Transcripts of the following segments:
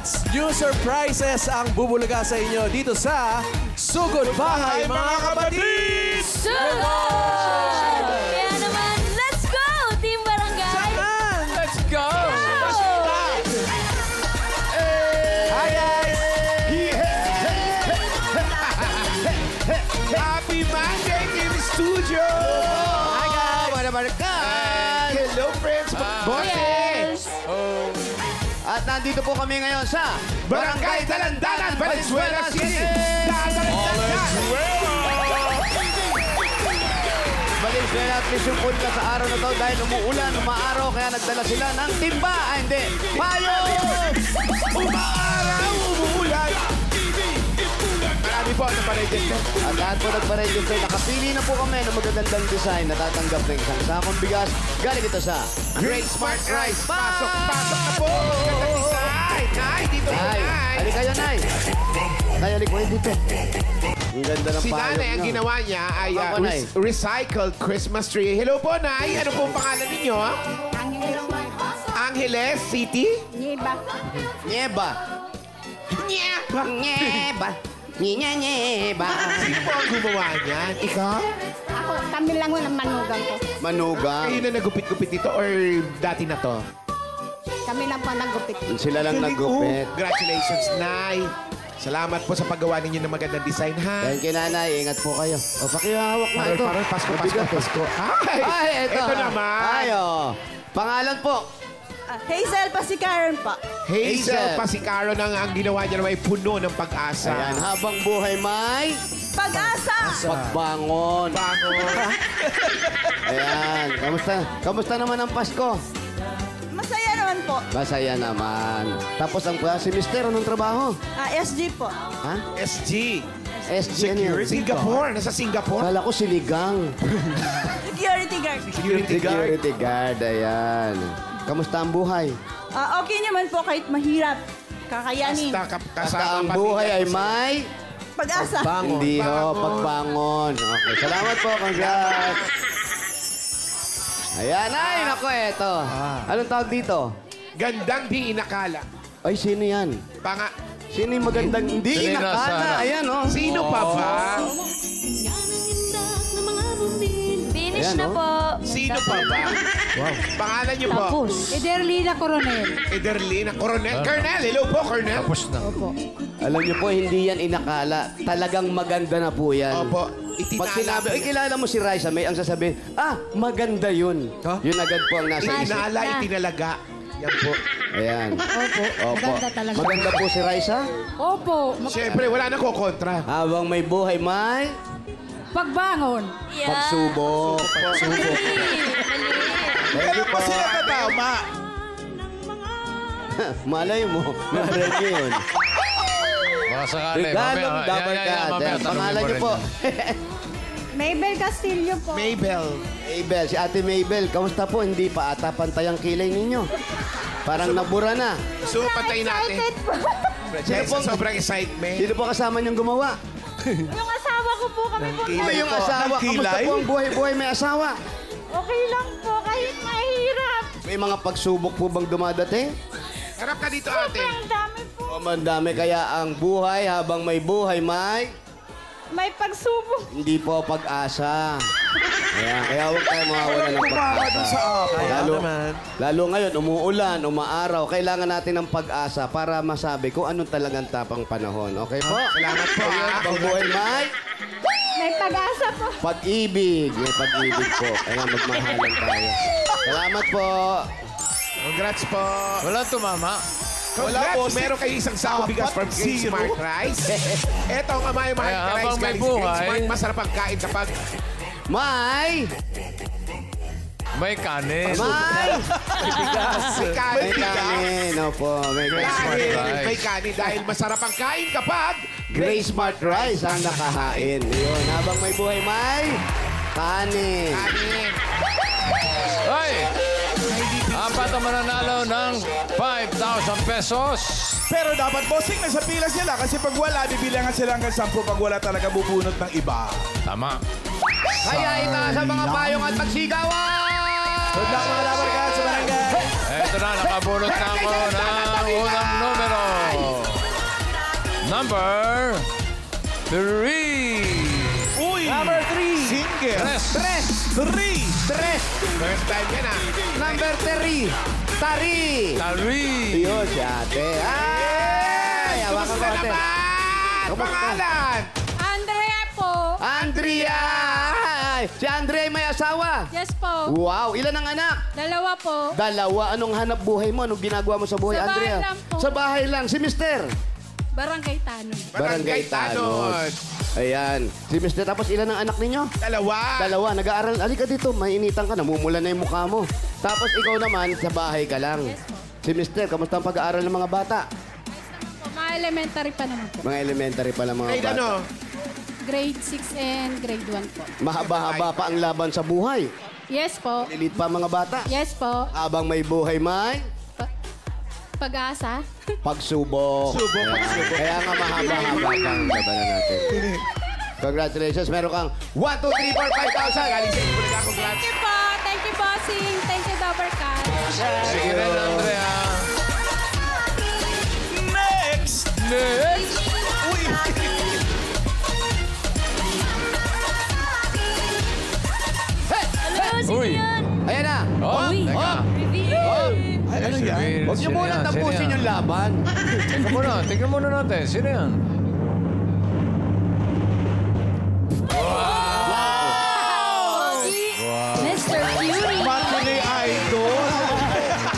Congrats! New surprises ang bubulaga sa inyo dito sa Sugod Bahay, mga kapatid! Sugod! Kaya naman, let's go, Team Barangay! Let's go! Hi, guys! Happy Monday, Team Studio! Hi, guys! Mga barangay! Hello, friends! Boses! At nandito po kami ngayon sa Barangay Dalandanan, Valenzuela City! Dalandanan! Valenzuela at Mission Punta sa araw na to dahil umuulan, umaaraw, kaya nagdala sila ng timba. Ah, hindi. Payo! Umaaraw, umuulan! Marami po ang naparegister. At lahat po nagpa-register. Nakapili na po kami ng magagandang design na tatanggap ng isang sakong bigas. Galing ito sa Great Smart Rice! Pasok na po! Magandang design! Nay, dito po, Nay, Nay! halika kayo, Nay. Nay, halika kayo dito. Ang ganda ng Si payot Nanay, ang nyo. ginawa niya ay Ako, Nay. recycled Christmas tree. Hello po, Nay. Ano pong pangalan ninyo? Angeles City? Nieba. Nieba. Nieba. Nieba. Sino po ang gumawa niyan? Ikaw? Ako, kami lang ng manugang ko. Manugang. Kayo na nagupit-gupit dito or dati na to? Kami lang po naggupit. Sila lang naggupit. Congratulations, Nay. Salamat po sa paggawa ninyo ng magandang design, ha? Thank you, Nanay. Ingat po kayo. O, pakihawak na ito. Parang Pasko. Ay, Ay, ito. ito naman. Ay, oh. Pangalan po. Hazel pa si Karen pa. Hazel Pasicaro ang ginawa niya na may puno ng pag-asa. Ayan, habang buhay may Pag-asa! pagbangon. Bangon. Ayan. Kamusta naman ang Pasko? Masaya naman po. Masaya naman. Tapos ang si Mister, anong trabaho? SG po. Ha? SG. SG, ano yun? Singapore. Nasa Singapore. Kala ko siligang. Security guard. Security guard. Security guard, ayan. Kamusta ang buhay? Okay naman po kahit mahirap. Kakayanin. Basta Basta kasama ang pamilya buhay ay kasi- may... Pag-asa. Hindi ho, pagbangon. Okay, salamat po, congrats. Ayan, ay, naku, eto. Anong tawag dito? Gandang di inakala. Ay, sino yan? Sino yung magandang hindi inakala? Ayan, oh. Sino pa ba? Finish Ayan, na oh. po. Sino pa ba? Wow. Pangalan niyo po? Ederlina Coronel. Ederlina Coronel. Colonel, hello po, Colonel. Alam niyo po, hindi yan inakala. Talagang maganda na po yan. Opo. Pag sinabi, ay, kilala mo si Raisa May, ang sasabihin, maganda yun. Huh? Yun agad po ang nasa isip. Itinala, itinalaga. Yan po. Ayan. Opo. Opo. Maganda talaga. Maganda po si Raisa. Opo. Siyempre, wala na ko kontra. Habang may buhay, may Pagbangon. Yeah. pagsubok. Mali. Kailan pa sila tatama? Malay mo, narinig niyo yun. Baka sakali. Regalong double cut. Ayan, pangalan niyo po. Mabel Castillo po. Mabel. Mabel, si Ate Mabel, kamusta po? Hindi pa ata pantay ang kilay ninyo. Parang nabura na. So, patayin natin. Excited po. Dahil sa sobrang excitement. Sino po kasama niyong gumawa? Yung asawa ko po kami po. Ay, yung asawa. Kamusta kilay? po ang buhay-buhay may asawa? Okay lang po kahit mahirap. May mga pagsubok po bang dumadating? Harap ka dito, ate. Ang dami po. O mandami kaya ang buhay habang may buhay may May pagsubok. hindi po pag-asa. Ayan, kaya huwag tayo mawawala ng pag-asa. Lalo ngayon, umuulan, umaaraw, kailangan natin ng pag-asa para masabi kung anong talagang tapang panahon. Okay po? Salamat po, ha? Habang buhay may May pag-asa po. pag-ibig. May pag-ibig po. Kaya magmahalan tayo. Salamat po. Congrats po. Walang tumama. Congrats, meron kayo isang sako bigas from Great Smart Rice. Eto ang Amay Mahal Kaya ka Rice habang may galing sa Great buhay- Smart. Masarap ang kain kapag May! May kanin. May! may kain. May kanin. Opo, may Kanin. Rice. May kanin dahil masarap ang kain kapag Grace Smart Rice ang nakahain. Yun, habang may buhay, may kanin. kanin. Ay! Apat ang mananalo ng 5,000 pesos. Pero dapat bossing, nasa pila sila kasi pag wala, bibilangan sila hanggang 10 pag wala talaga bubunot ng iba. Tama. Kaya itaas ang mga payong at magsigawan! Good luck mga labarkan sa barangay! Ito na, nakabulot na ako ng unang numero. Number 3. Uy! Number 3. Single. Tres. Three. First time yan ah. Number 3. Tari. Tari. Yun, si ate. Ay! Hawakan ko Kumusta ate. naman? Kamusta? Pangalan? Andrea po. Andrea! Ay, si Andrea ay may asawa. Yes po. Wow, ilan ang anak? 2 po. 2. Anong hanap buhay mo? Anong ginagawa mo sa buhay, Sa bahay Andrea? lang po. Sa bahay lang. Si Mister? Barangay Tanong. Barangay Tanod. Ayan. Si Mister, tapos ilan ang anak ninyo? 2. 2. Nag-aaral. Halika dito, mainitan ka. Namumula na yung mukha mo. Tapos ikaw naman, sa bahay ka lang. Yes po. Si Mister, kamusta ang pag-aaral ng mga bata? Mga elementary pa naman po. Mga elementary pa lang mga Grade bata. ano? Grade 6 and grade 1 po. Mahaba-haba pa ang laban sa buhay. Yes po. Lilit pa mga bata. Yes po. Habang may buhay, may Pag-asa. pagsubok. Ayan. Kaya nga mahaba-haba pa ang labanan natin. Congratulations. Meron kang 1, 2, 3, 4, 5,000. Galing sa Bulaga. Congrats. Thank you po. Thank you, bossing. Thank you, Dobercat. Sige na, Andrea. Next! Next. Uy! Hello, sino Uy. yan? Ayan na. Oh, teka. Reveal. Ay, ano yan? Huwag niyo muna tapusin yung laban. Tingnan muna. Tingnan muna natin. Sino yan? Mr. Fury. Matinee idol.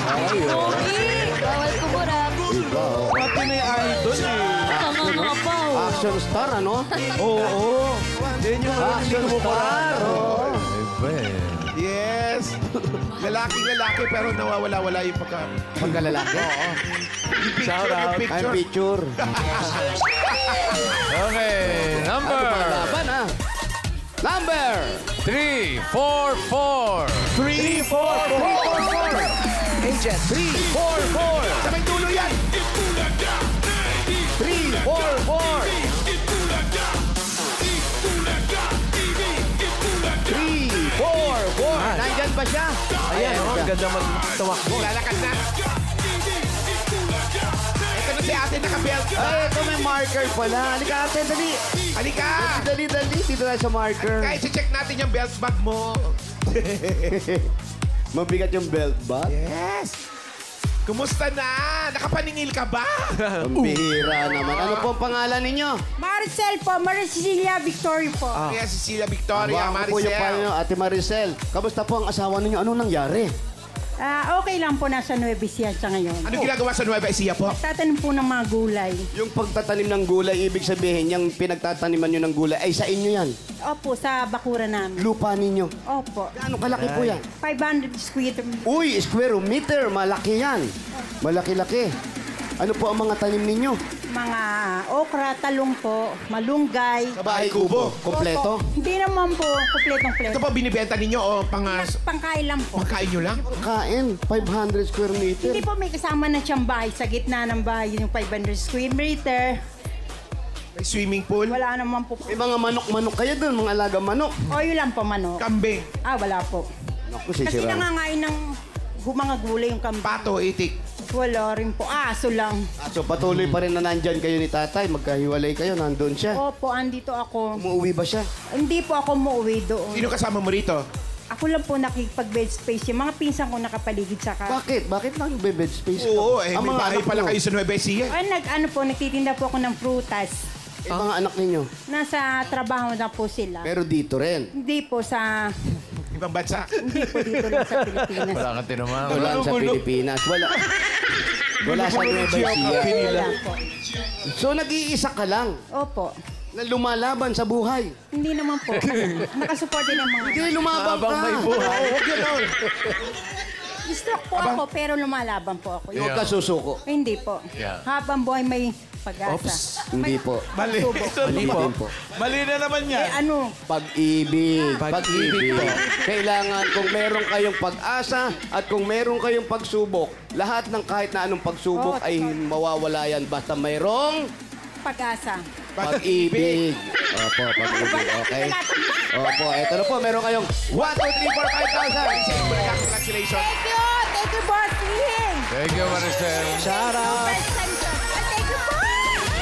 Pogi. Bawal kumurap. Matinee idol eh. Pangangapaw. Action star, ano? Oo. Yan yung Action star. Oo. Iba eh. Yes. Lalaki pero nawawala-wala yung Pagkalalaki. Oo. Shout out. Yung Ang picture. picture. Okay. Number Laban, ah. Number 3, 4, 4. 3, 4, 4. Agent. 3, 4, 4. Sa may dulo yan. 3, 4, 4. 3, 4, 4. Nandyan ba siya? Ayan, oh, ganda magtumakbo. Lalakad na. Ito na si ate naka-belt. Ay, ito may marker pala. Halika ate, dali. Halika. Dali. Dito tayo sa marker. Guys, i-check natin yung belt bag mo. Mabigat yung belt bag. Yes. Kumusta na? Nakapaningil ka ba? Ang bihira naman. Ano po ang pangalan ninyo? Maricel po, Maricilia Victoria po. Kaya Cecilia Victoria, Aba, ako po yung pangalan Maricel. ninyo, Ate Maricel. Kamusta po ang asawa ninyo? Anong nangyari? Okay lang po, nasa Nueva Ecija siya ngayon. Ano ginagawa sa Nueva Ecija po? Tatanim po ng mga gulay. Yung pagtatanim ng gulay, ibig sabihin, yung pinagtataniman nyo ng gulay, ay sa inyo yan. Opo, sa bakura namin. Lupa ninyo. Opo. Gaano kalaki po yan? 500 square meter. Uy, square meter. Malaki yan. Malaki-laki. Ano po ang mga tanim ninyo? Mga okra, talong po, malunggay. Sa bahay kubo. Kompleto? Opo. Hindi naman po, kompletong-kompleto. Ito po binibenta ninyo o Pangkain lang po. pangkain nyo lang? Kain. 500 square meter. Hindi po may kasama na siyang bahay. Sa gitna ng bahay, yung 500 square meter. May swimming pool? Wala naman po. May mga manok-manok kayo doon, mga alaga manok. O, yun lang po, manok. Kambing? Wala po. Naku, Kasi sisira. nangangain ng mga gulay yung kambing. Pato, itik? Wala rin po. Aso lang. So patuloy pa rin na nandyan kayo ni tatay. Magkahiwalay kayo, nandun siya. Opo, andito ako. Umuwi ba siya? Hindi po ako muuwi doon. Sino kasama mo rito? Ako lang po nakikipag-bed space. Yung mga pinsan ko nakapaligid sa ka. Bakit? Bakit lang bed space ka? Oo, eh, Ang may mga bahay anak pala nyo? kayo sa Nueva Ecija. Nagtitinda po ako ng prutas. Mga anak ninyo. Nasa trabaho na po sila. Pero dito rin. Hindi po sa... Ibang bansa. Hindi po dito lang sa Pilipinas. Wala kang tinumama. Wala sa Pilipinas. Wala. Wala sa Nueva Ecija. Wala po. So nag-iisa ka lang Opo. na lumalaban sa buhay. Hindi naman po. Nakasupport din ang mga... Hindi, lumabang ka. Huwag yun, oh. Stroke po ako, pero lumalaban po ako. Huwag ka susuko. Hindi po. Yeah. Habang buhay may pag-asa. Hindi po. Mali. Mali po. Mali na naman yan. Ano? Pag-ibig. Pag-ibig po. Kailangan kung meron kayong pag-asa at kung meron kayong pagsubok, lahat ng kahit na anong pagsubok Oo, ay mawawala yan basta mayroong Pag-asa. pag-ibig. Opo, pag-ibig. Okay? Opo, eto na po. Meron kayong 1, 2, 3, 4, 5,000. Congratulations. Thank you! Thank you, bossing! Thank you, Maricel. Shout out. Thank you po!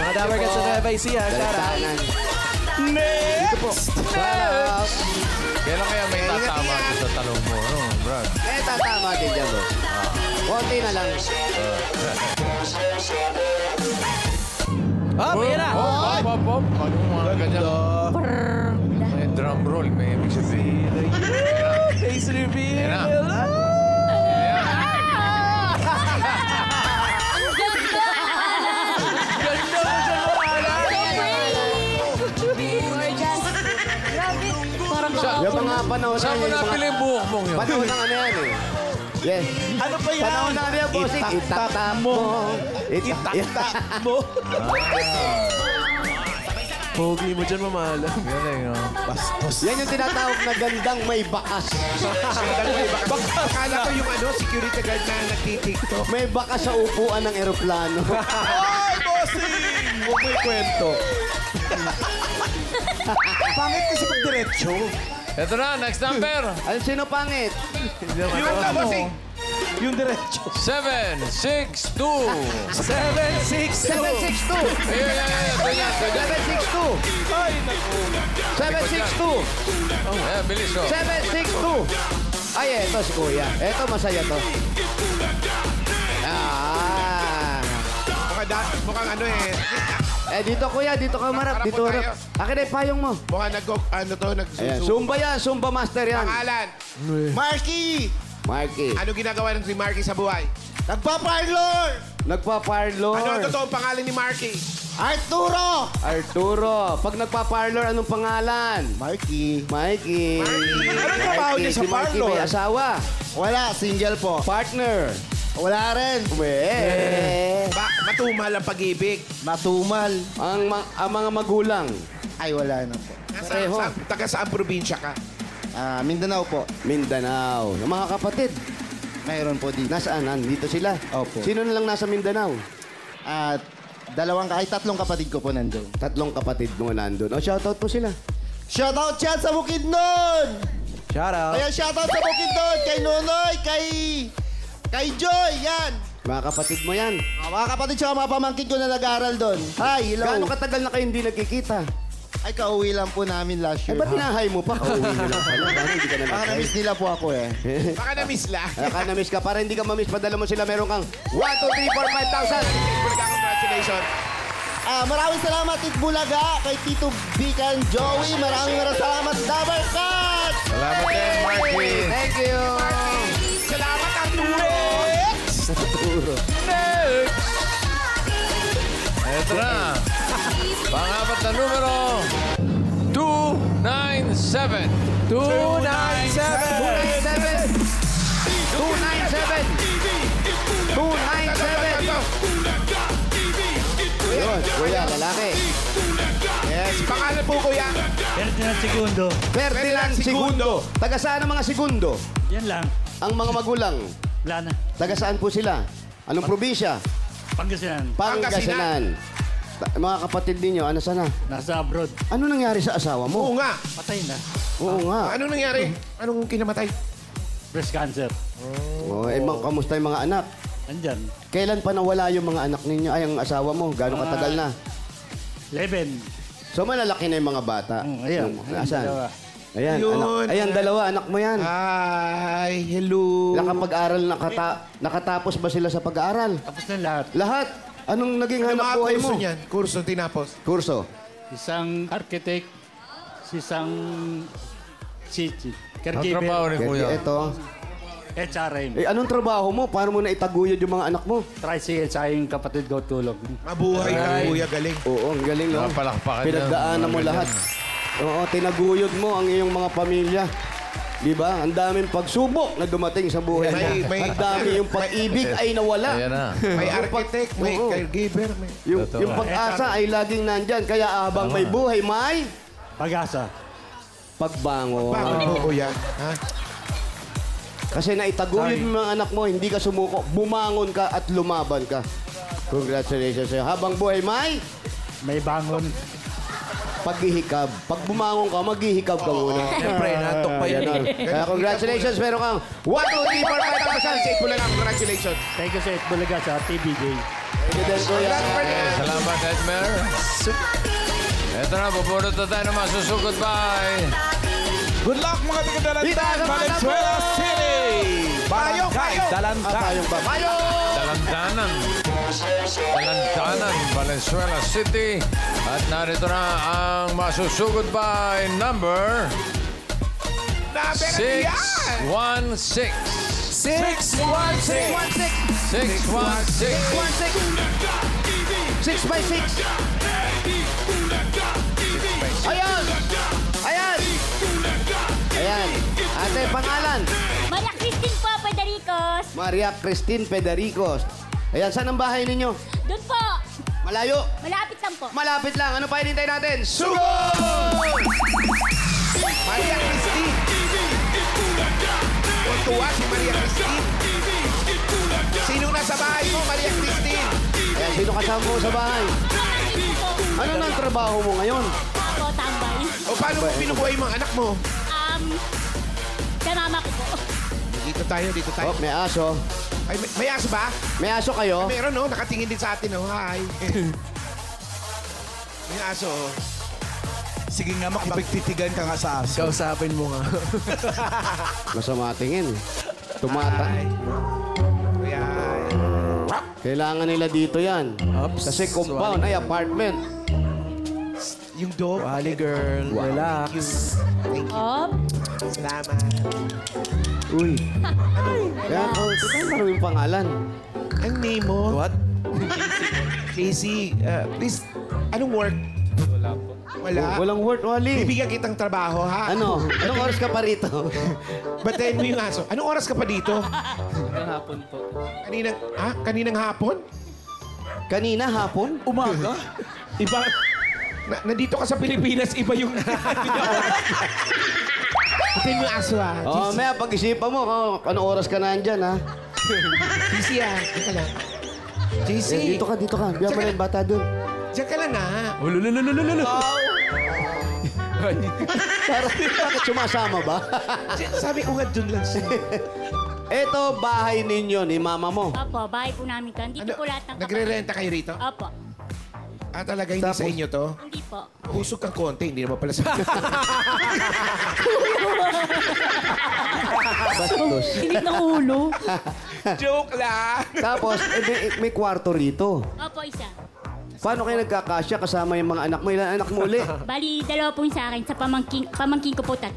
Mga Dabber Cats sa Nueva Ecija. Shout out. Daligtanan. Next! Shout out. Kailan kaya may tatama doon sa talong mo, no, Brad? Eh, tatama din dyan, boss. Konti na lang. Oh, yan na. Pop. Pag mga ganyan. May drum roll, may ibig sabihin. Face reveal. Yan na. Ganda mo siya wala. Gorgeous. Grabe. Parang Yung mga panahon Saan mo napili yung buhok mong yun? Panahon ng ano yan eh. Yes. Ano pa yan? Panahon na yan, bossing. Itaktak mo. Itaktak mo. Pogi mo dyan, mamalam. Galing, oh. Bastos. Yan yung tinatawag na gandang may bakas. Akala ko yung security guard na nagtitiktok. May bakas sa upuan ng eroplano. Ay, bossing! Huwag mo ikwento. Pangit kasi pag diretso. Ito na, next number. Ano sino pangit? Yung bossing. Yung diretso. 762. 762. 762. Ganyan. 762. Ay, naku. 762. Bilis, oh. 762. Ay, eto si Kuya. Eto, masaya to. Mukhang Dito Kuya, dito ka marap. Harap Dito mo harap. Akin na yung payong mo. mukhang Ayan, nagsusubo. Zumba yan. Zumba master yan. Pangalan. Marky! Marky. Ano ginagawa ng si Marky sa buhay? Nagpa-parlor! Nagpa-parlor. Ano ang totoong pangalan ni Marky? Arturo! Arturo. Pag nagpa-parlor, anong pangalan? Marky. Mikey. Anong trabaho niya sa Si Mikey parlor? may asawa. Wala, single po. Partner. Wala rin. Matumal ang pag-ibig. Matumal. Ang mga magulang. Ay, wala na po. Pareho. Taga saan probinsya ka? Mindanao po. Mindanao. Yung mga kapatid. Mayroon po dito. Nasaan? Nandito sila. Opo. Sino na lang nasa Mindanao? At tatlong kapatid ko po nandun. 3 kapatid mo nandun. O, shoutout po sila. Shoutout chat sa Bukidnon! Shout out. Ayan, shoutout sa Bukidnon! Kay Nonoy, kay Joy, yan! Mga kapatid mo yan. Mga kapatid sa mga pamangkin ko na nag-aaral doon. Hi, hello! Gaano katagal na kayo hindi nagkikita? Ay, kauwi lang po namin last Eh, year. ba't hinahay mo pa? Kauwi na lang pala. Paano hindi ka na Baka nag-hi? na-miss nila po ako eh. Baka na-miss lang. Baka na-miss ka. Para hindi ka ma-miss, padala mo sila. Meron kang 1, 2, 3, 4, 5,000. Congratulations. Maraming salamat, Tit Bulaga, kay Tito Bican Joey. Maraming salamat, Dabber Cats! Salamat din, Marky. Thank you. Salamat, Arturo. Arturo. Ito na. Pang-apat na numero. 297. 297. 297. Yun, kuya, lalaki. Yes, pangalan po kuya. Ferdinand Segundo. Ferdinand Segundo. Taga saan ang mga Segundo? Yan lang. Ang mga magulang. Wala na. Taga saan po sila? Anong probinsya? Pangasinan. Pangasinan. Mga kapatid ninyo, ano sana? Nasa abroad. Ano nangyari sa asawa mo? Oo nga. Patay na. Oo nga. Anong nangyari? Anong kinamatay? Breast cancer. Oh, kamusta yung mga anak? Andyan. Kailan pa nawala yung mga anak ninyo? Ay, ang asawa mo, gaano katagal na? 11. So, malalaki na yung mga bata. Ayan. Asan? Dalawa. Ayan, Yun. ayan, dalawa, anak mo yan. Ay, hello. Nakapag-aral, nakatapos ba sila sa pag-aaral? Tapos na lahat. Lahat? Anong naging Ano hanap mga buhay kurso mo? niyan? Kurso tinapos. Kurso. Isang architect. Isang city. Ang trabaho Caregiver. ni Kuya. Ito. HRM. Anong trabaho mo? Paano mo na itaguyod yung mga anak mo? Tricycle sa yung kapatid ko tulog. Mabuhay ka, kuya. Galing. Oo, ang galing, no? Napalakpakan yan. Pinagdaanan mo Mga lahat. ganyan. Oo, tinaguyod mo ang iyong mga pamilya. Di ba? Ang daming pagsubok na dumating sa buhay mo. Ang dami yung pag-ibig ay nawala. Ayan na. May architect, may Oo. caregiver, may... Totoo. Yung pag-asa ay laging nandyan. Kaya habang may buhay, may Pag-asa. pagbangon. Bakit po, kuya? Ha? Kasi naitaguyod mo mga anak mo, hindi ka sumuko, bumangon ka at lumaban ka. Congratulations sa'yo. Habang buhay, may May bangon. paghihikab. Pag bumangon ka, maghihikab ka muna. Siyempre, natok pa yun. Ganon. Kaya congratulations, meron kang 1, 2, 3, 4, 5,000. Sa Itbulaga, congratulations. Thank you sa Itbulaga sa TBJ. Thank you din, Kuya. Salamat, Edmer. Ito na, pupunod na tayo ng masusugod. Bye! Good luck mga taga-Dalandan, Valenzuela City! Barangay Dalandan. Dalandanan. Dalandanan, Valenzuela City. At narito na ang masusugod by number 616. 616! 616. 6 by 6. Ayan! Ayan! Ayan. Ate, pangalan? Maria Christine po, Federicos. Maria Christine Federicos. Ayan, saan ang bahay ninyo? Doon po. Malayo? Malapit lang po. Malapit lang. Ano pa hinintay natin? Sugod! Maria Christine. Tuwa si Maria Christine. Sino nasa bahay mo, Maria Christine? Ayan, sino kasama mo sa bahay? Ano na ang trabaho mo ngayon? Ako, tambay. O paano mo binubuhay mga anak mo? Sa mama ko po. Dito tayo, dito tayo. Oh, may aso. Ay, may aso ba? May aso kayo? Meron, no? Nakatingin din sa atin, no? Hi. May aso, oh. Sige nga, makipagtitigan ka nga sa aso. Kausapin mo nga. Masama tingin. Tumata. Ayan. Kailangan nila dito yan. Oops. Kasi compound, ay apartment. Yung dog. Wally girl, relax. Thank you. Op. Salamat. Uy. Kaya ano yung pangalan? Ang name mo? What? Casey, please, anong work? Wala. Walang word, Wally. Bibigyan kitang trabaho, ha? Ano? Anong oras ka pa rito? Batayin mo yung aso. Anong oras ka pa dito? Hapon po. Kaninang hapon? Kanina, hapon? Umaga? Iba, nandito ka sa Pilipinas, iba yung... Batayin mo yung aso, ha? Oo, may pag-isipan mo kung anong oras ka nandyan, ha? JC, ha? Dito lang. JC. Dito ka. Diyan mo na yung bata dun. Diyan ka lang, ha? Ululululululu. Bakit sumasama ba? Sabi ko nga dun lang siya. Ito, bahay ninyo ni mama mo. Opo, bahay po namin to. Dito po lahat ng Nagre-renta kayo rito? Opo. Talaga hindi sa inyo to? Hindi po. Usog kang konti, hindi naman pala sa... Bastos. Tinig ng ulo. Joke lang! Tapos, may kwarto rito. Opo, isa. Paano kayo nagkakasya kasama yung mga anak mo? Ilan anak mo uli? Bali, dalawa po yung sa akin. Sa pamangkin ko po 3.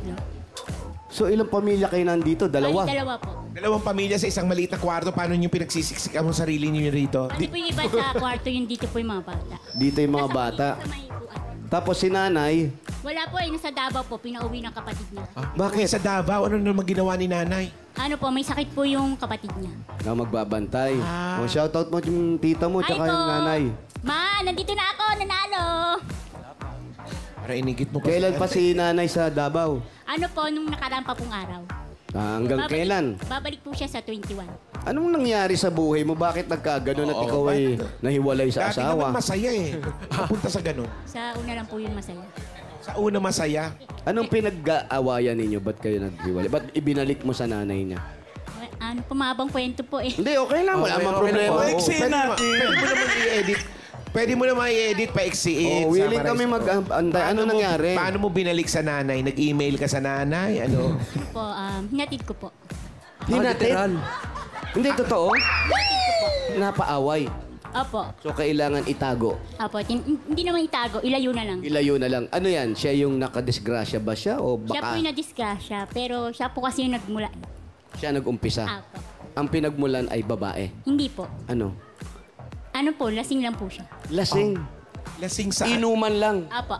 So, ilang pamilya kayo nandito? Dalawa? Bali, dalawa po. Dalawang pamilya sa isang maliit na kwarto, paano nyo pinagsisiksikan mo sarili nyo rito? Kasi po yung iba sa kwarto, yung dito po yung mga bata. Dito yung mga bata. Sa may upuan. Tapos si nanay, Wala po eh, nasa Davao po, pinauwi ng kapatid niya. Bakit? Sa Davao, ano naman ginawa ni nanay? Ano po, may sakit po yung kapatid niya. na magbabantay. O, shoutout mo yung tita mo tsaka yung nanay. Ma, nandito na ako, nanalo. Para inigit mo pa. Kailan pa si nanay sa Davao? Ano po, nung nakaraan pa pong araw. Hanggang kailan? Babalik po siya sa 21. Anong nangyari sa buhay mo? Bakit nagkaganon at ikaw ay nahiwalay sa Dati naman asawa? masaya eh. Papunta sa ganun. Sa una lang po yun masaya. Sa una masaya. Anong pinag-aawayan ninyo? Ba't kayo naghiwalay? Ba't ibinalik mo sa nanay niya? Ano, pumabang kwento po eh. Hindi, okay lang. Wala Okay, mang okay problema. lang. Oo. Paiksi natin. Pwede mo naman i-edit. Pwede mo naman i-edit, paiksiin. Oh, willing kami summarize. mag-antay. Ano nangyari? Paano mo binalik sa nanay? Nag-email ka sa nanay? Ano? Po, hinatid ko po. Hinatid? Hindi, totoo? Napaaway. Opo. So, kailangan itago. Opo, hindi naman itago, ilayo na lang. Ilayo na lang. Ano yan? Siya yung nakadisgrasya ba siya? O Siya po baka yung nadisgrasya, pero siya po kasi yung nagmula. siya nag-umpisa? Opo. Ang pinagmulan ay babae. Hindi po. Ano? Ano po, lasing lang po siya. Lasing. Lasing sa... Inuman lang. Opo.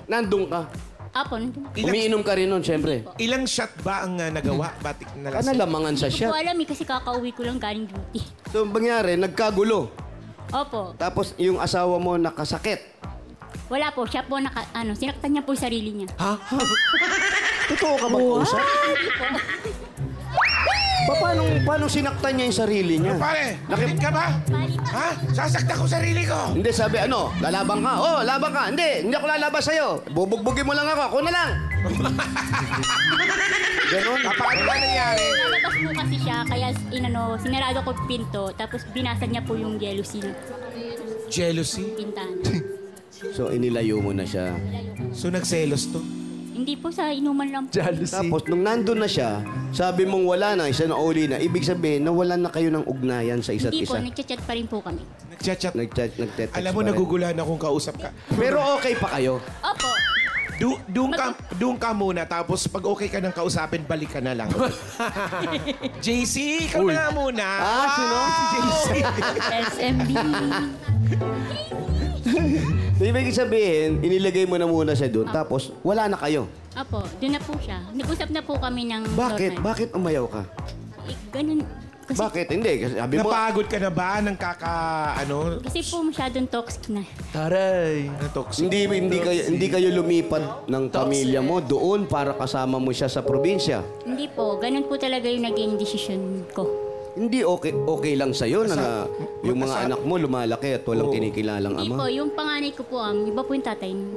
Nandun ka. Opo, nandun. Umiinom ka rin nun, syempre. Ilang shot ba ang nagawa? Batik na Ano lasing? lamangan sa Hindi ko po shot? alam eh, kasi kakauwi ko lang galing duty. So, ang nangyari, nagkagulo. Opo. Tapos, yung asawa mo nakasakit. Wala po, siya po sinaktan niya po yung sarili niya. Totoo ka bang usap? Paano sinaktan niya yung sarili niya? Pare, bakit ka ba? Ha? Sasaktan ko sarili ko. Hindi, sabi lalabang ka. Oh, labang ka. Hindi ako lalabas sa'yo. Bubugbugin mo lang ako na lang. Ganon. Paano ba nangyari? Lalabas po kasi siya, kaya sinarado ko yung pinto, tapos binasag niya po yung jealousy ng Jealousy? pintahan. So, inilayo mo na siya. So, nagselos to? Hindi po sa inuman lang po. Tapos, nung nandun na siya, sabi mong wala na, isa na uli na. Ibig sabihin, nawalan na kayo ng ugnayan sa isa't Hindi po, isa. nagchat-chat pa rin po kami. Nagchat-chat. Nagtetext Alam mo, pa rin. naguguluhan akong kausap ka. Pero okay pa kayo. Opo. Doon ka muna, tapos pag okay ka nang kausapin, balik ka na lang. JC, ikaw na nga muna. Sino? Si JC. SMB. Ibig sabihin, inilagay mo na muna siya doon, tapos wala na kayo. Opo, doon na po siya. Nag-usap na po kami ng Bakit? normal. Bakit umayaw ka? Ganun. Kasi, Bakit? Hindi. Kasi sabi mo, Napagod ka na ba ng kasi po masyadong toxic na. Taray. toxic? hindi kayo lumipat ng pamilya mo doon para kasama mo siya sa probinsya. Hindi po, ganun po talaga yung naging decision ko. Hindi okay lang sa'yo na yung mga anak mo lumalaki at walang kinikilalang Hindi po, ama? yung panganay ko po, iba po yung tatay niya.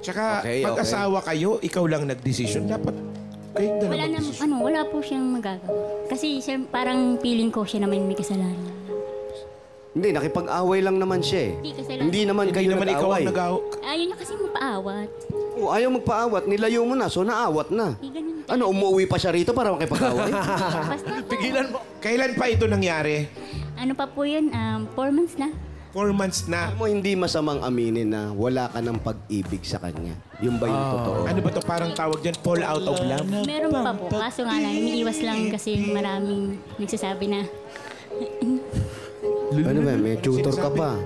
Tsaka, Okay, mag-asawa kayo, ikaw lang nag-decision. Dapat kayong dalawa Wala na, mag-decision. wala po siyang magagawa. Kasi siya, parang feeling ko siya naman may kasalanan. Hindi, nakipag-away lang naman siya eh. Hindi kasalanan. Hindi naman Hindi kayo naman ikaw nag-away. ang nag-aaway. Ayaw niya kasi mapaawat. Ayaw magpaawat, nilayo mo na, so naawat na. Hindi ganun. Ano, umuwi pa siya rito para makipag-away? Basta po. Pigilan mo. Kailan pa ito nangyari? Ano pa po yun? 4 months na. 4 months na. Alam mo, hindi masamang aminin na wala ka ng pag-ibig sa kanya. Yung ba yung totoo? Ano ba to parang tawag dyan? Fall out of love? Meron pa po. Kaso nga lang, iniiwas lang kasi maraming nagsasabi na Ano ba, may tutor ka pa?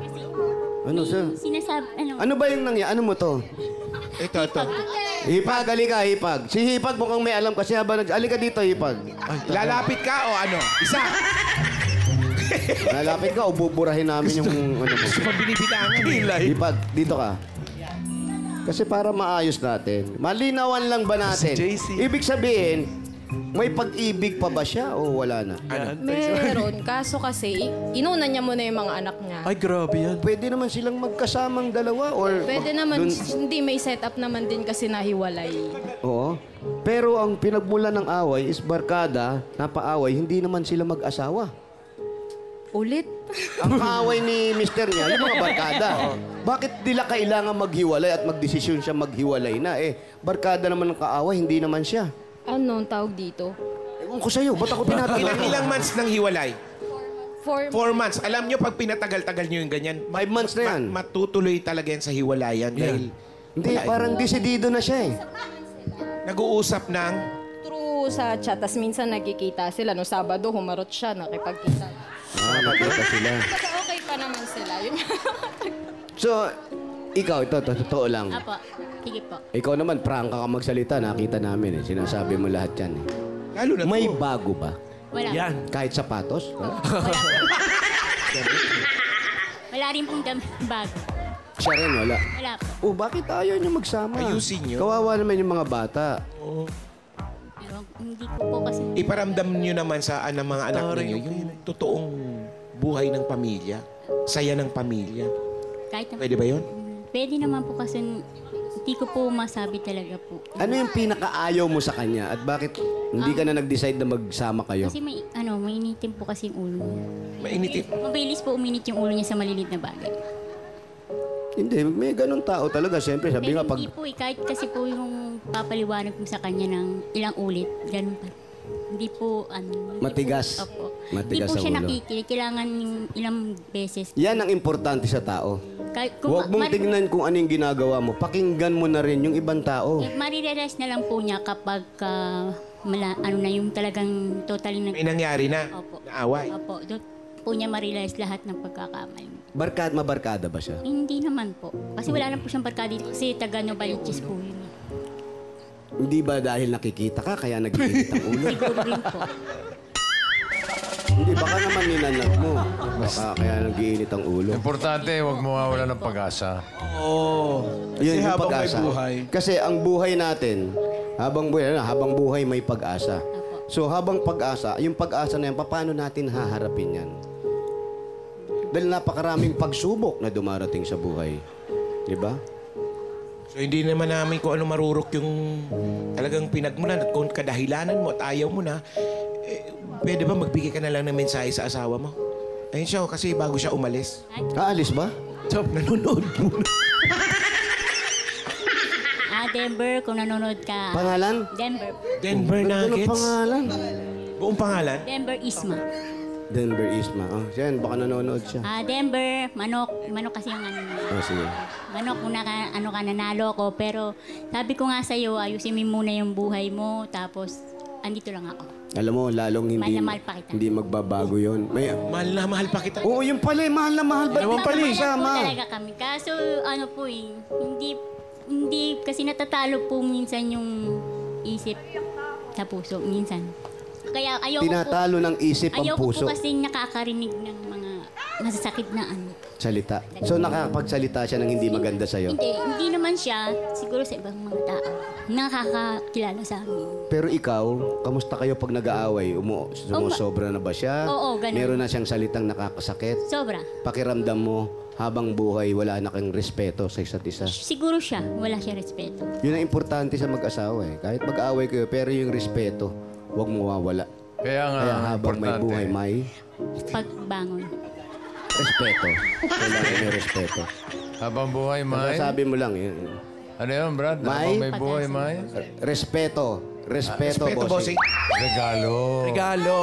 Ano, sir? sinasabi, Ano ba yung nangyari? Ano mo to? Ito. Hipag, halika, Hipag. Si Hipag mukhang may alam kasi habang halika dito, Hipag. Lalapit ka o ano? Isa. Lalapit ka o buburahin namin yung ano mo. Gusto kong binibilangan. Hipag, dito ka. Kasi para maayos natin. Malinawan lang ba natin? Si JC. Ibig sabihin, may pag-ibig pa ba siya o wala na? Meron. Kaso kasi, inuna niya muna yung mga anak niya. Ay, grabe yan. Pwede naman silang magkasamang dalawa or... Pwede naman, dun- hindi may setup naman din kasi nahiwalay. Oo. Pero ang pinagmula ng away is barkada, napaaway, hindi naman sila mag-asawa. Ulit. Ang kaaway ni mister niya, yung mga barkada. Bakit nila kailangan maghiwalay at magdesisyon siya maghiwalay na? Barkada naman ang kaaway, hindi naman siya. Ano ang tawag dito? Ewan ko sa'yo, ba't ako tinatanong? Ilang months nang hiwalay? 4 4 months. Alam nyo, pag pinatagal-tagal nyo yung ganyan, 5 months na yan. matutuloy talaga yan sa hiwalayan. Dahil Hindi, parang desidido na siya eh. nag-uusap ng... True sa chat, tas minsan nagkikita sila. No Sabado, humarot siya, nakipagkita. Nakita sila. Kasi okay pa naman sila. Yun. So, ikaw, ito, totoo lang. Apo, sige po. Ikaw naman, prangka ka magsalita, nakita namin eh. Sinasabi mo lahat yan eh. Lalo na May to. bago ba? Wala. Yan. Kahit sapatos? Wala po. Wala rin pong bago. Siya rin, wala. Wala po. Oh, bakit ayaw niyo magsama? Ayusin niyo. Kawawa naman yung mga bata. Hindi ko po kasi... Iparamdam nyo naman sa mga anak ninyo yung totoong buhay ng pamilya. Saya ng pamilya. Kahit na, Pwede ba yun? Pwede naman po kasi hindi ko po masabi talaga po. Ano yung pinakaayaw mo sa kanya at bakit hindi ka na nag-decide na magsama kayo? Kasi mainitin po kasi yung ulo niya. Mainitin. Mabilis po uminit yung ulo niya sa maliliit na bagay. Hindi, may ganun tao talaga. Siyempre, sabi nga, Pero pag hindi po kahit kasi po yung papaliwanag mo sa kanya ng ilang ulit, ganun pa. Hindi po, Matigas. Opo. Matigas Hindi po sa siya ulo. nakikinig. Kailangan yung ilang beses. yan ang importante sa tao. Kahit, Huwag mong tingnan kung anong ginagawa mo. Pakinggan mo na rin yung ibang tao. marirealize na lang po niya kapag na yung talagang totally May nangyari na. Opo. Na away. Opo. Doon po niya marirealize lahat ng pagkakamali. Mabarkada ba siya? Hindi naman po. Kasi wala na po siyang barkada dito. Kasi taga Novaliches po yun. Hindi ba dahil nakikita ka kaya nag-iinit ang ulo? Siguro rin po. Hindi, baka naman ninanap mo. Baka kaya nag-iinit ang ulo. Importante, huwag mo mawala ng pag-asa. Yun yung habang may pag-asa. buhay. Kasi ang buhay natin, habang buhay may pag-asa. So habang pag-asa, yung pag-asa na yan, paano natin haharapin yan? Dahil napakaraming pagsubok na dumarating sa buhay. Di ba? So hindi naman namin kung ano marurok yung talagang pinagmulan at kung kadahilanan mo at ayaw mo na, pwede ba magbigay ka na lang ng mensahe sa asawa mo? Ayun siya, kasi bago siya umalis. Aalis ba? Nanonood muna. Denver, kung nanonood ka. Pangalan? Denver. Denver Nuggets. Ano pangalan? Buong pangalan? Denver Isma. Denver Isma. Oh, yan, baka nanonood siya. Denver, manok. Manok kasi yung ano. Oh, sige. Manok, nanalo ko. Pero sabi ko nga sa'yo, ayusin mo muna yung buhay mo. Tapos, andito lang ako. Alam mo, lalong Mahal na mahal pa kita. hindi magbabago yon. May, Mahal na mahal pa kita. oo, yung pala, mahal na mahal. Ba't naman pala Mahal po sama? talaga kami. Kaso, ano po hindi kasi natatalo po minsan yung isip sa puso. Minsan. Kaya ayoko Tinatalo ng isip ang ayoko puso. po kasi nakakarinig ng mga masasakit na ano. Salita. So nakakapagsalita siya ng hindi maganda sa'yo. Hindi naman siya. Siguro sa ibang mga tao. Nakakakilala sa amin. Pero ikaw, kamusta kayo pag nag-aaway? Sumusobra na ba siya? Oo, ganun. Meron na siyang salitang nakakasakit? Pakiramdam mo, habang buhay, wala na kang respeto sa isa't isa. Siguro siya. Wala siya respeto. Yun ang importante sa mag-asawa eh. Kahit mag-aaway kayo, pero yung respeto, huwag mawawala. Kaya nga, Kaya habang may importante. buhay, may Pagbangon. respeto. Kailangan may respeto. Habang buhay, May. Sabi mo lang yun. Ano yun, Brad? May? Habang may buhay, May. Respeto. Respeto, Respeto, bossing. bossing. Regalo. Regalo.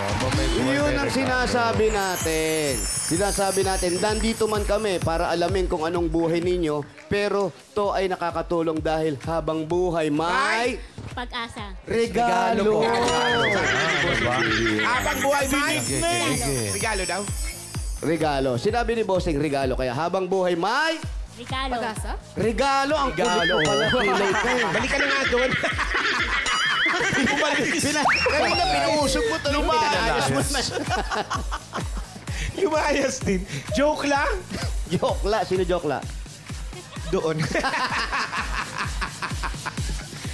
Habang may buhay, Yun may ang regalo. sinasabi natin. Sinasabi natin, nandito man kami para alamin kung anong buhay ninyo, pero to ay nakakatulong dahil habang buhay may Pag-asa. regalo. Habang buhay, Mike. Sige. Regalo daw. Regalo. Sinabi ni Bossing regalo, kaya habang buhay may Regalo. Pag-asa? regalo. Ang kulit mo pala. Kilay ka eh. Balik ka na nga doon. Kanina pinuusok mo tuloy. Pinayos mo na siya. Lumayas din. Joke lang. Jokla. Sino jokla? Doon.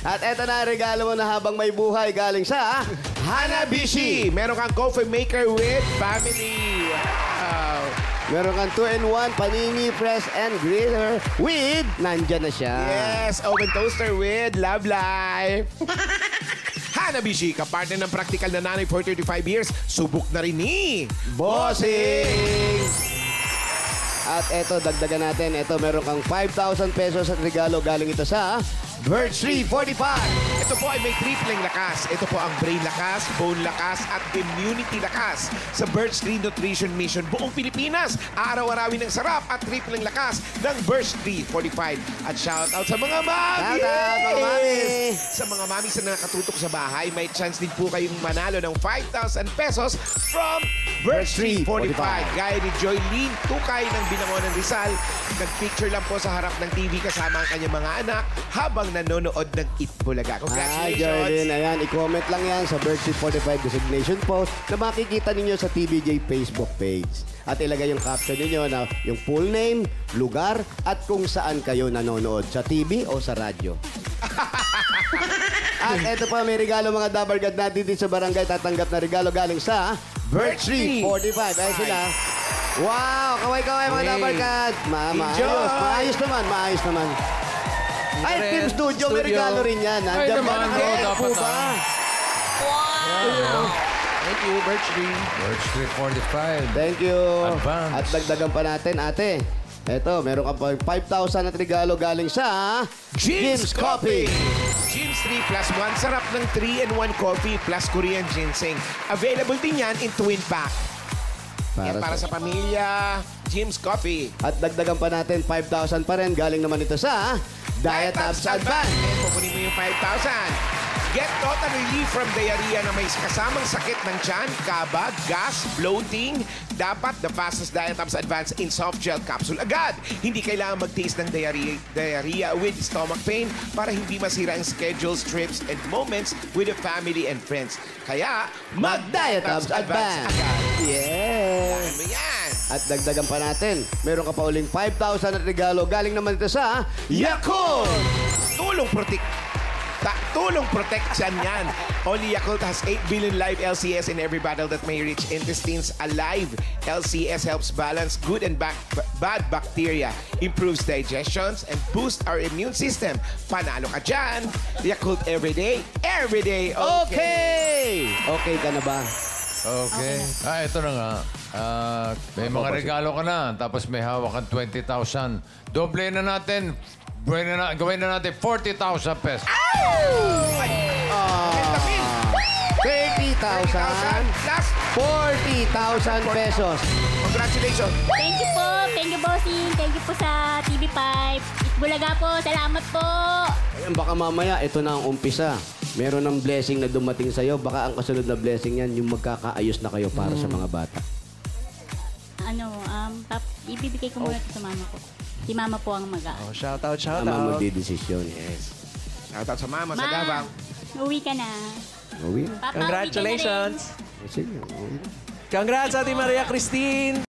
At eto na ang regalo mo na habang may buhay galing sa Hanabishi. Meron kang coffee maker with family. Wow. Meron kang 2-in-1 panini, press and griller with nandyan na siya. Yes, oven toaster with Love Life. Hanabishi, kapartner ng practical na nanay for 35 years. Subok na rin ni Bossing! At eto, dagdagan natin. Eto, meron kang 5,000 pesos at regalo galing ito sa Birch Tree 45. Ito po ay may tripleng lakas. Ito po ang brain lakas, bone lakas, at immunity lakas. Sa Birch Tree Nutrition Mission, buong Pilipinas, araw-arawin ng sarap at tripleng lakas ng Birch Tree 45. At shout out sa mga mami! Shout out, mga mami! Sa mga mami na nakatutok sa bahay, may chance din po kayong manalo ng 5,000 pesos from Birch Tree 45. Gaya ni Joylene Tukay ng Binangonan Rizal, nag-picture lang po sa harap ng TV kasama ang kanyang mga anak habang nanonood ng Itbulaga. Congratulations! Jordan, ayan, i-comment lang yan sa Birch Tree 45 designation post na makikita ninyo sa TVJ Facebook page. At ilagay yung caption ninyo na yung full name, lugar, at kung saan kayo nanonood, sa TV o sa radyo. At eto pa, may regalo mga Dabargad natin dito sa barangay. Tatanggap na regalo galing sa Birch Tree 45. Ayan sila. Wow! Kaway-kaway mga Dabargad. Maayos naman, maayos naman. Ay, Team Studio, may regalo rin yan. Nandiyan ba? naman, Ay, dapat, po ba? Thank you, Birch Tree. Birch Tree 45. Thank you. Advance. At dagdagan pa natin, ate. Eto, meron ka pa 5,000 at regalo galing sa Jim's Coffee. Jim's 3 plus 1. Sarap ng 3-in-1 coffee plus Korean ginseng. Available din yan in twin pack. Para sa pamilya, Jim's Coffee. At dagdagan pa natin 5,000 pa rin. Galing naman ito sa Diet Abs Advance. Ayan, pupunin mo yung 5,000. Get total relief from diarrhea na may kasamang sakit ng tiyan, kaba, gas, bloating. Dapat the fastest Diet Abs Advance in soft gel capsule agad. Hindi kailangan mag-taste ng diarrhea with stomach pain para hindi masira ang schedules, trips, and moments with the family and friends. Kaya, Mag-Diet Abs Advance. agad. Yeah. Ano mo yan? At dagdagan pa natin, meron ka pa uling 5,000 at regalo. Galing naman ito sa Yakult! Tulong protekta tulong protection yan. Only Yakult has 8 billion live LCS in every battle that may reach intestines alive. LCS helps balance good and bad bacteria, improves digestions, and boosts our immune system. Panalo ka dyan. Yakult every day, okay! Okay ka na ba? Okay. Ito na nga. May mga regalo ka na, tapos may hawak kang 20,000. Doble na natin. Gawin na natin 40,000 pesos. 30,000 plus 40,000 pesos. Congratulations. Thank you po. Thank you, bossing. Thank you po sa TV5. Itbulaga po. Salamat po. Ayan, baka mamaya, ito na ang umpisa. Meron ng blessing na dumating sa'yo. Baka ang kasunod na blessing yan, yung magkakaayos na kayo para sa mga bata. Ibibigay ko muna ito sa mama ko. Si mama po ang Shout out, shout Tama out. magdidesisyon. Yes. Shoutout sa mama, sa Ma, Davao. uwi ka na. Uwi. Papa, Congratulations. Sige, uwi. Congrats, Ate Maria Christine.